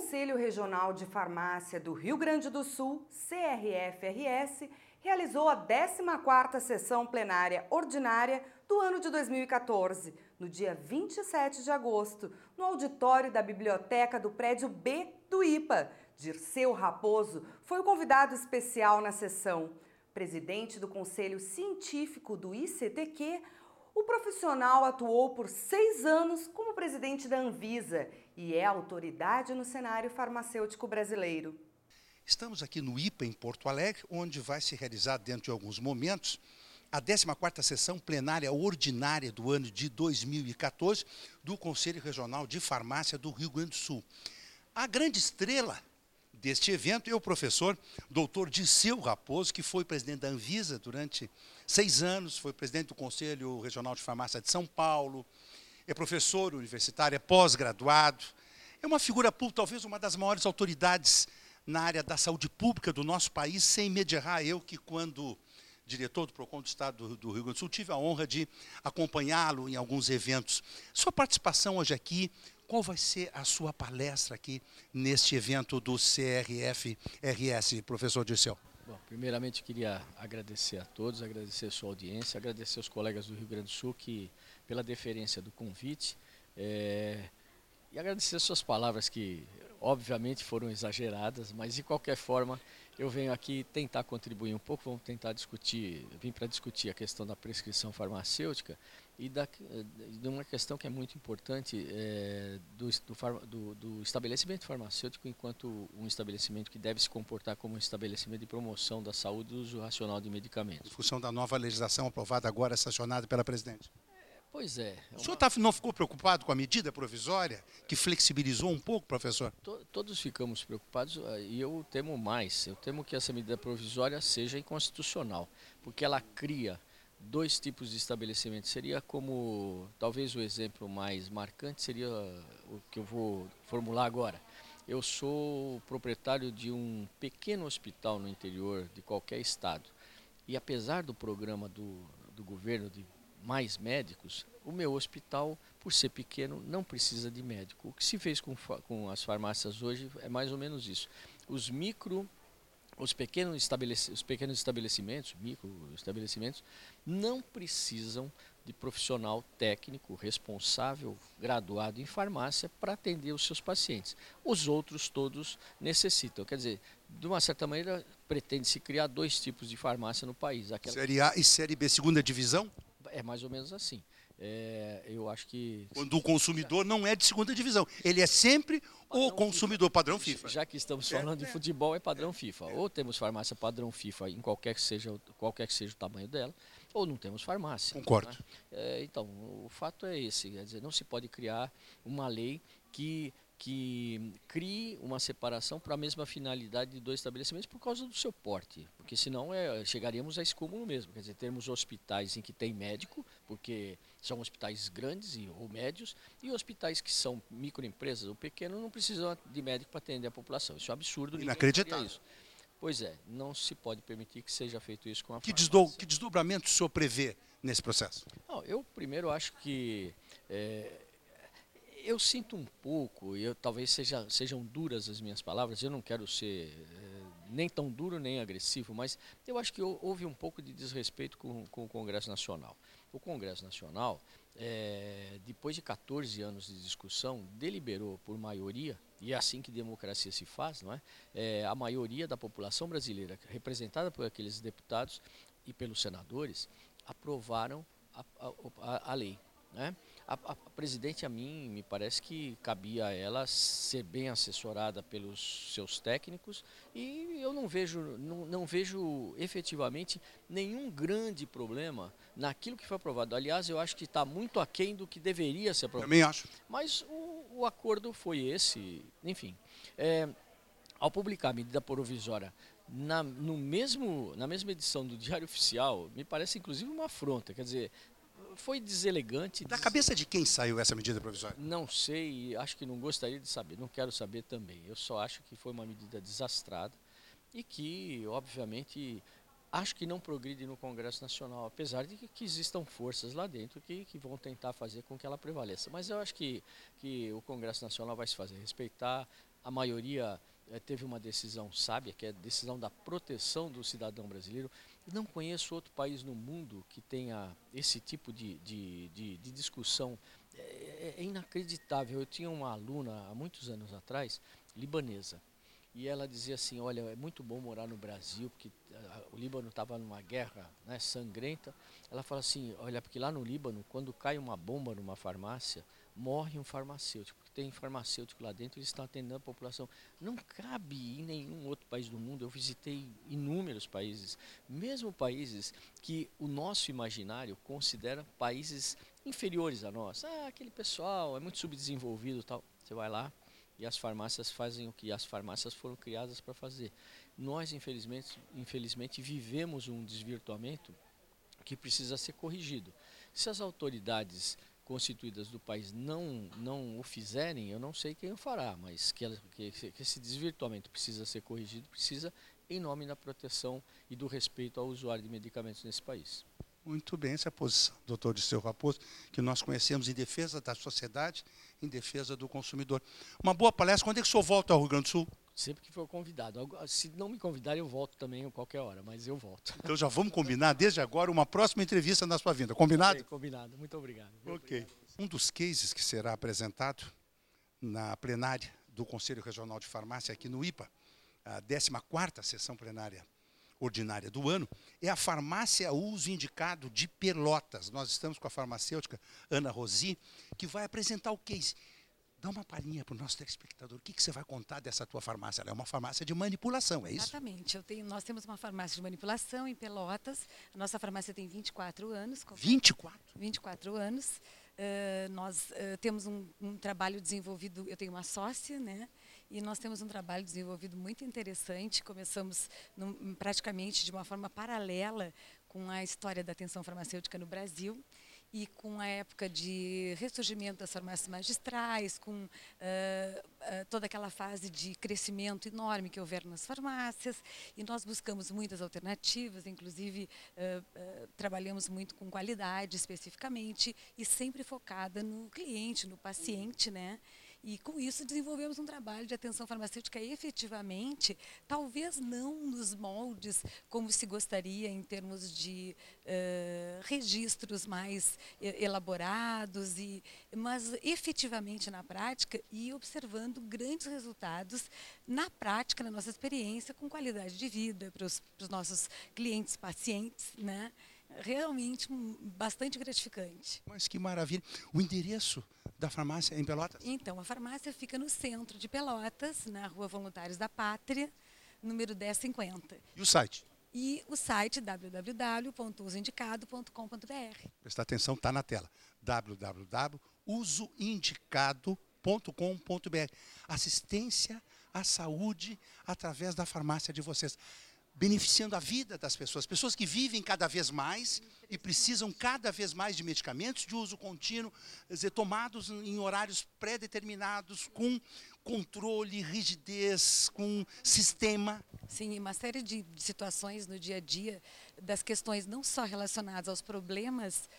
Conselho Regional de Farmácia do Rio Grande do Sul, CRF-RS, realizou a 14ª sessão plenária ordinária do ano de 2014, no dia 27 de agosto, no auditório da Biblioteca do Prédio B do IPA. Dirceu Raposo foi o convidado especial na sessão. Presidente do Conselho Científico do ICTQ, o profissional atuou por 6 anos como presidente da Anvisa e é autoridade no cenário farmacêutico brasileiro. Estamos aqui no IPA, em Porto Alegre, onde vai se realizar, dentro de alguns momentos, a 14ª sessão plenária ordinária do ano de 2014 do Conselho Regional de Farmácia do Rio Grande do Sul. A grande estrela deste evento é o professor Dr. Dirceu Raposo, que foi presidente da Anvisa durante 6 anos, foi presidente do Conselho Regional de Farmácia de São Paulo, é professor universitário, é pós-graduado, é uma figura pública, talvez uma das maiores autoridades na área da saúde pública do nosso país, sem medo de errar. Eu que, quando diretor do PROCON do Estado do Rio Grande do Sul, tive a honra de acompanhá-lo em alguns eventos. Sua participação hoje aqui, qual vai ser a sua palestra aqui neste evento do CRF-RS, professor Dirceu? Bom, primeiramente queria agradecer a todos, agradecer a sua audiência, agradecer aos colegas do Rio Grande do Sul pela deferência do convite e agradecer as suas palavras que obviamente foram exageradas, mas de qualquer forma eu venho aqui tentar contribuir um pouco, vamos tentar discutir, vim para discutir a questão da prescrição farmacêutica e de uma questão que é muito importante do estabelecimento farmacêutico enquanto um estabelecimento que deve se comportar como um estabelecimento de promoção da saúde e do uso racional de medicamentos. Em função da nova legislação aprovada agora, sancionada pela presidente. Pois é. O senhor não ficou preocupado com a medida provisória, que flexibilizou um pouco, professor? Todos ficamos preocupados e eu temo mais. Eu temo que essa medida provisória seja inconstitucional, porque ela cria 2 tipos de estabelecimento. Seria como, talvez o exemplo mais marcante seria o que eu vou formular agora. Eu sou proprietário de um pequeno hospital no interior de qualquer estado e apesar do programa do governo de mais médicos, o meu hospital, por ser pequeno, não precisa de médico. O que se fez com as farmácias hoje é mais ou menos isso. Os pequenos estabelecimentos, microestabelecimentos, não precisam de profissional técnico, responsável, graduado em farmácia para atender os seus pacientes. Os outros todos necessitam. Quer dizer, de uma certa maneira, pretende-se criar 2 tipos de farmácia no país. Série A e Série B, segunda divisão? É mais ou menos assim. Eu acho que... Quando o consumidor não é de segunda divisão, ele é sempre o consumidor padrão FIFA. Já que estamos falando de futebol, é padrão FIFA. Ou temos farmácia padrão FIFA em qualquer que seja o tamanho dela, ou não temos farmácia. Concordo. Né? Então, o fato é esse, quer dizer, não se pode criar uma lei que crie uma separação para a mesma finalidade de 2 estabelecimentos por causa do seu porte, porque senão chegaríamos a esse cúmulo mesmo, quer dizer, termos hospitais em que tem médico, porque são hospitais grandes ou médios, e hospitais que são microempresas ou pequenos não precisam de médico para atender a população. Isso é um absurdo. Inacreditável. Isso. Pois é, não se pode permitir que seja feito isso com a farmácia. Que desdobramento o senhor prevê nesse processo? Não, eu primeiro acho que... eu sinto um pouco, talvez sejam duras as minhas palavras, eu não quero ser nem tão duro nem agressivo, mas eu acho que houve um pouco de desrespeito com o Congresso Nacional. O Congresso Nacional, depois de 14 anos de discussão, deliberou por maioria, e é assim que democracia se faz, não é? A maioria da população brasileira, representada por aqueles deputados e pelos senadores, aprovaram a lei. Né? A presidente, a mim, me parece que cabia a ela ser bem assessorada pelos seus técnicos e eu não vejo efetivamente nenhum grande problema naquilo que foi aprovado. Aliás, eu acho que está muito aquém do que deveria ser aprovado. Também acho. Mas o acordo foi esse, enfim. Ao publicar a medida provisória na mesma edição do Diário Oficial, me parece inclusive uma afronta, quer dizer... Foi deselegante. Da cabeça de quem saiu essa medida provisória? Não sei, acho que não gostaria de saber, não quero saber também. Eu só acho que foi uma medida desastrada e que, obviamente, acho que não progride no Congresso Nacional, apesar de que existam forças lá dentro que vão tentar fazer com que ela prevaleça. Mas eu acho que o Congresso Nacional vai se fazer respeitar, a maioria teve uma decisão sábia, que é a decisão da proteção do cidadão brasileiro. Não conheço outro país no mundo que tenha esse tipo de discussão. É inacreditável. Eu tinha uma aluna há muitos anos atrás, libanesa, e ela dizia assim, olha, é muito bom morar no Brasil, porque o Líbano estava numa guerra, né, sangrenta. Ela fala assim, olha, porque lá no Líbano, quando cai uma bomba numa farmácia, morre um farmacêutico, porque tem farmacêutico lá dentro, eles estão atendendo a população. Não cabe em nenhum outro país do mundo. Eu visitei inúmeros países, mesmo países que o nosso imaginário considera países inferiores a nós. Ah, aquele pessoal é muito subdesenvolvido e tal. Você vai lá e as farmácias fazem o que as farmácias foram criadas para fazer. Nós, infelizmente, vivemos um desvirtuamento que precisa ser corrigido. Se as autoridades constituídas do país não o fizerem, eu não sei quem o fará, mas que esse desvirtuamento precisa ser corrigido, precisa em nome da proteção e do respeito ao usuário de medicamentos nesse país. Muito bem, essa é a posição, doutor Dirceu Raposo, que nós conhecemos em defesa da sociedade, em defesa do consumidor. Uma boa palestra. Quando é que o senhor volta ao Rio Grande do Sul? Sempre que for convidado. Se não me convidarem, eu volto também a qualquer hora, mas eu volto. Então já vamos combinar desde agora uma próxima entrevista na sua vinda. Combinado? Okay, combinado. Muito obrigado. Ok. Obrigado. Um dos cases que será apresentado na plenária do Conselho Regional de Farmácia aqui no IPA, a 14ª sessão plenária ordinária do ano, é a farmácia uso indicado de Pelotas. Nós estamos com a farmacêutica Ana Rosi, que vai apresentar o case. Dá uma palhinha para o nosso telespectador. O que você vai contar dessa tua farmácia? Ela é uma farmácia de manipulação, é isso? Exatamente. Nós temos uma farmácia de manipulação em Pelotas. A nossa farmácia tem 24 anos. 24? 24 anos. Nós temos um trabalho desenvolvido, eu tenho uma sócia, né? E nós temos um trabalho desenvolvido muito interessante. Começamos praticamente de uma forma paralela com a história da atenção farmacêutica no Brasil e com a época de ressurgimento das farmácias magistrais, com toda aquela fase de crescimento enorme que houver nas farmácias. E nós buscamos muitas alternativas, inclusive trabalhamos muito com qualidade especificamente e sempre focada no cliente, no paciente, né? E com isso desenvolvemos um trabalho de atenção farmacêutica efetivamente, talvez não nos moldes como se gostaria em termos de registros mais elaborados, mas efetivamente na prática e observando grandes resultados na prática, na nossa experiência, com qualidade de vida para os nossos clientes, pacientes, né? Realmente bastante gratificante. Mas que maravilha. O endereço da farmácia é em Pelotas? Então, a farmácia fica no centro de Pelotas, na Rua Voluntários da Pátria, número 1050. E o site? E o site www.usoindicado.com.br. Presta atenção, está na tela. www.usoindicado.com.br. Assistência à saúde através da farmácia de vocês, beneficiando a vida das pessoas que vivem cada vez mais e precisam cada vez mais de medicamentos de uso contínuo, quer dizer, tomados em horários pré-determinados, com controle, rigidez, com sistema. Sim, uma série de situações no dia a dia, das questões não só relacionadas aos problemas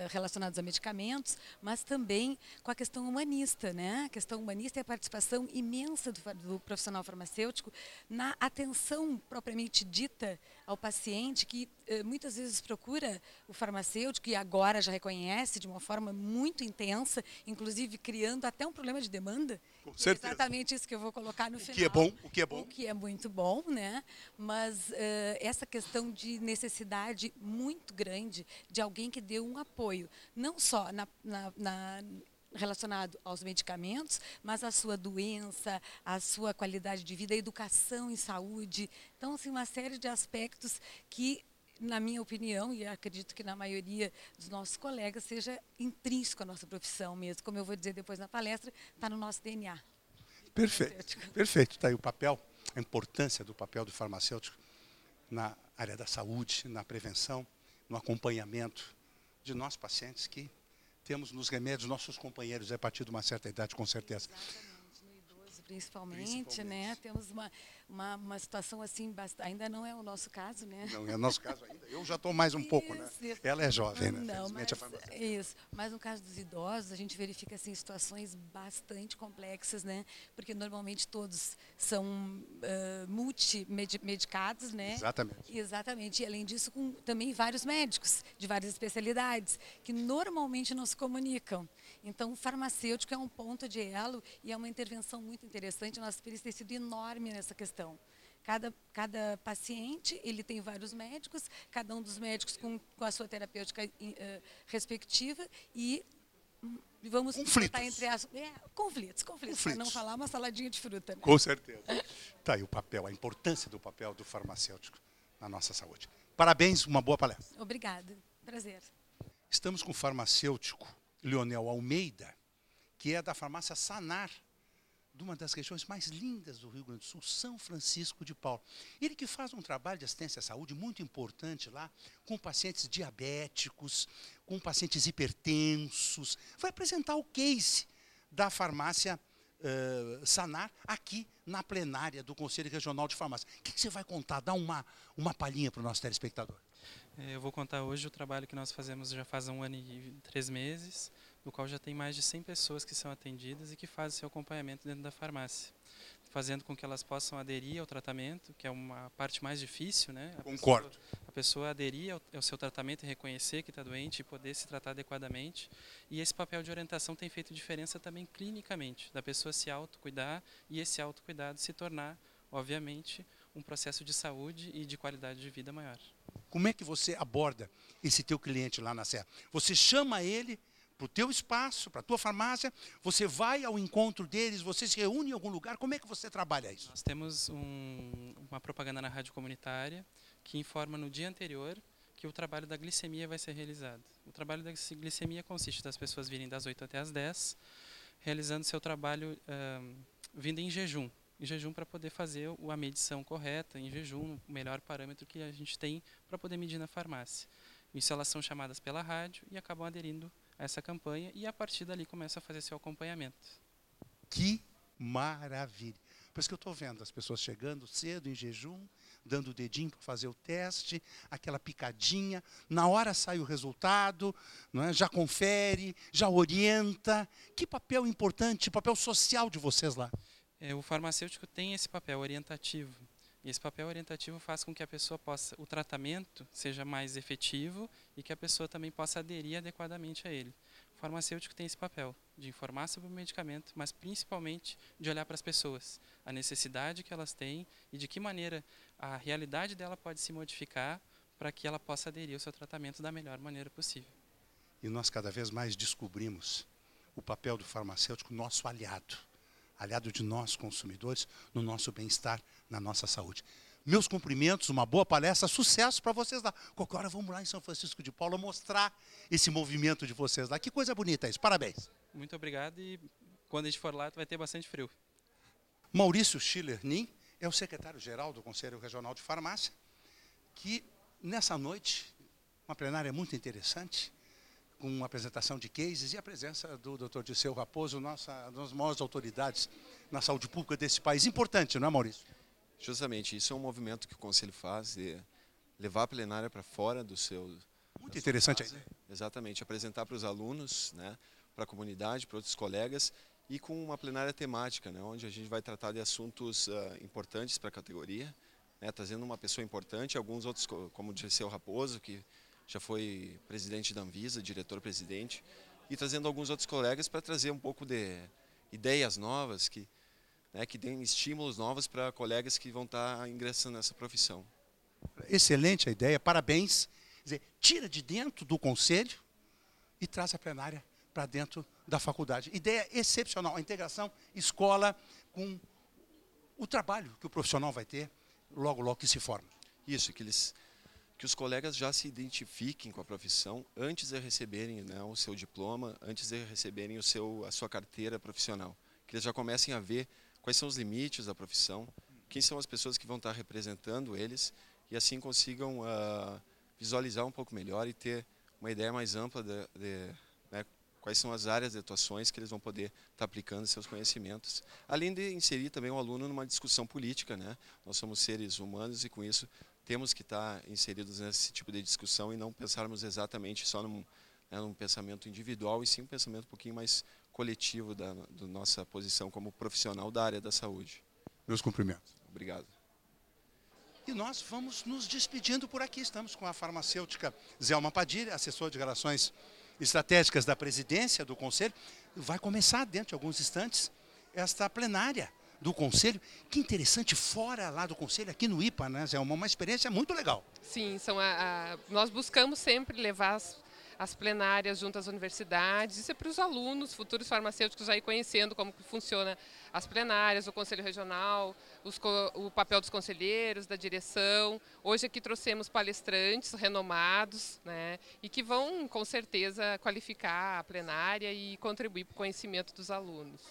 relacionados a medicamentos, mas também com a questão humanista, né? A questão humanista é a participação imensa do profissional farmacêutico na atenção propriamente dita ao paciente, que muitas vezes procura o farmacêutico e agora já reconhece de uma forma muito intensa, inclusive criando até um problema de demanda. Com certeza. É exatamente isso que eu vou colocar no final. O que é bom, o que é bom. O que é muito bom, né? Mas essa questão de necessidade muito grande de alguém que dê um apoio, não só relacionado aos medicamentos, mas à sua doença, à sua qualidade de vida, à educação em saúde. Então, assim, uma série de aspectos que, na minha opinião, e acredito que na maioria dos nossos colegas, seja intrínseco à nossa profissão mesmo. Como eu vou dizer depois na palestra, está no nosso DNA. Perfeito, perfeito. Está aí o papel, a importância do papel do farmacêutico na área da saúde, na prevenção, no acompanhamento de nós pacientes que temos nos remédios, nossos companheiros a partir de uma certa idade, com certeza. Exatamente, no idoso principalmente, né? Temos uma situação assim, ainda não é o nosso caso, né? Não é o nosso caso ainda. Eu já estou mais um pouco, né? Isso. Ela é jovem, né? Não, Felizmente, a farmacêutica. isso. Mas no caso dos idosos, a gente verifica assim, situações bastante complexas, né? Porque normalmente todos são multimedicados, né? Exatamente. Exatamente. E além disso, com também vários médicos de várias especialidades, que normalmente não se comunicam. Então, o farmacêutico é um ponto de elo e é uma intervenção muito interessante. Nossa experiência tem sido enorme nessa questão. Cada paciente, ele tem vários médicos, cada um dos médicos com a sua terapêutica respectiva e vamos botar entre as conflitos, para não falar uma saladinha de fruta. Né? Com certeza. Tá aí o papel, a importância do papel do farmacêutico na nossa saúde. Parabéns, uma boa palestra. Obrigada, prazer. Estamos com o farmacêutico Leonel Almeida, que é da farmácia Sanar, de uma das regiões mais lindas do Rio Grande do Sul, São Francisco de Paula. Ele que faz um trabalho de assistência à saúde muito importante lá, com pacientes diabéticos, com pacientes hipertensos. Vai apresentar o case da farmácia Sanar aqui na plenária do Conselho Regional de Farmácia. O que você vai contar? Dá uma palhinha para o nosso telespectador. Eu vou contar hoje o trabalho que nós fazemos já faz 1 ano e 3 meses, no qual já tem mais de 100 pessoas que são atendidas e que fazem seu acompanhamento dentro da farmácia, fazendo com que elas possam aderir ao tratamento, que é uma parte mais difícil, né? Concordo. A pessoa aderir ao seu tratamento e reconhecer que está doente e poder se tratar adequadamente. E esse papel de orientação tem feito diferença também clinicamente, da pessoa se autocuidar e esse autocuidado se tornar, obviamente, um processo de saúde e de qualidade de vida maior. Como é que você aborda esse teu cliente lá na Serra? Você chama ele para o teu espaço, para a tua farmácia, você vai ao encontro deles, você se reúne em algum lugar, como é que você trabalha isso? Nós temos uma propaganda na rádio comunitária que informa no dia anterior que o trabalho da glicemia vai ser realizado. O trabalho da glicemia consiste das pessoas virem das 8 até as 10, realizando seu trabalho vindo em jejum para poder fazer a medição correta, em jejum, o melhor parâmetro que a gente tem para poder medir na farmácia. Isso elas são chamadas pela rádio e acabam aderindo a essa campanha e a partir dali começa a fazer seu acompanhamento. Que maravilha! Por isso que eu estou vendo as pessoas chegando cedo em jejum, dando o dedinho para fazer o teste, aquela picadinha, na hora sai o resultado, não é? Já confere, já orienta. Que papel importante, papel social de vocês lá. O farmacêutico tem esse papel orientativo. E esse papel orientativo faz com que a pessoa o tratamento seja mais efetivo e que a pessoa também possa aderir adequadamente a ele. O farmacêutico tem esse papel de informar sobre o medicamento, mas principalmente de olhar para as pessoas, a necessidade que elas têm e de que maneira a realidade dela pode se modificar para que ela possa aderir ao seu tratamento da melhor maneira possível. E nós cada vez mais descobrimos o papel do farmacêutico, nosso aliado de nós consumidores, no nosso bem-estar, na nossa saúde. Meus cumprimentos, uma boa palestra, sucesso para vocês lá. Qualquer hora vamos lá em São Francisco de Paula mostrar esse movimento de vocês lá. Que coisa bonita isso, parabéns. Muito obrigado e quando a gente for lá vai ter bastante frio. Maurício Schiller-Nin é o secretário-geral do Conselho Regional de Farmácia, que nessa noite, uma plenária muito interessante, com uma apresentação de cases e a presença do Dr. Dirceu Raposo, uma das maiores autoridades na saúde pública desse país. Importante, não é, Maurício? Justamente, isso é um movimento que o Conselho faz, de levar a plenária para fora do seu... Muito interessante a ideia. Exatamente, apresentar para os alunos, né, para a comunidade, para outros colegas, e com uma plenária temática, né, onde a gente vai tratar de assuntos importantes para a categoria, né, trazendo uma pessoa importante, alguns outros, como o Dirceu Raposo, que já foi presidente da Anvisa, diretor-presidente, e trazendo alguns outros colegas para trazer um pouco de ideias novas, que deem estímulos novos para colegas que vão estar ingressando nessa profissão. Excelente a ideia, parabéns. Quer dizer, tira de dentro do conselho e traz a plenária para dentro da faculdade. Ideia excepcional, a integração escola com o trabalho que o profissional vai ter logo que se forma. Isso, que os colegas já se identifiquem com a profissão antes de receberem, né, o seu diploma, antes de receberem a sua carteira profissional. Que eles já comecem a ver quais são os limites da profissão, quem são as pessoas que vão estar representando eles, e assim consigam visualizar um pouco melhor e ter uma ideia mais ampla quais são as áreas de atuações que eles vão poder estar aplicando seus conhecimentos, além de inserir também o aluno numa discussão política, né? Nós somos seres humanos e com isso temos que estar inseridos nesse tipo de discussão e não pensarmos exatamente só num pensamento individual, e sim um pensamento um pouquinho mais coletivo da nossa posição como profissional da área da saúde. Meus cumprimentos. Obrigado. E nós vamos nos despedindo por aqui. Estamos com a farmacêutica Zelma Padilha, assessora de Relações Estratégicas da Presidência do Conselho. Vai começar, dentro de alguns instantes, esta plenária do Conselho. Que interessante, fora lá do Conselho, aqui no IPA, né, Zelma? Uma experiência muito legal. Sim, nós buscamos sempre levar as plenárias junto às universidades, isso é para os alunos, futuros farmacêuticos aí conhecendo como que funciona as plenárias, o Conselho Regional, o papel dos conselheiros, da direção. Hoje aqui trouxemos palestrantes renomados, né, e que vão com certeza qualificar a plenária e contribuir para o conhecimento dos alunos.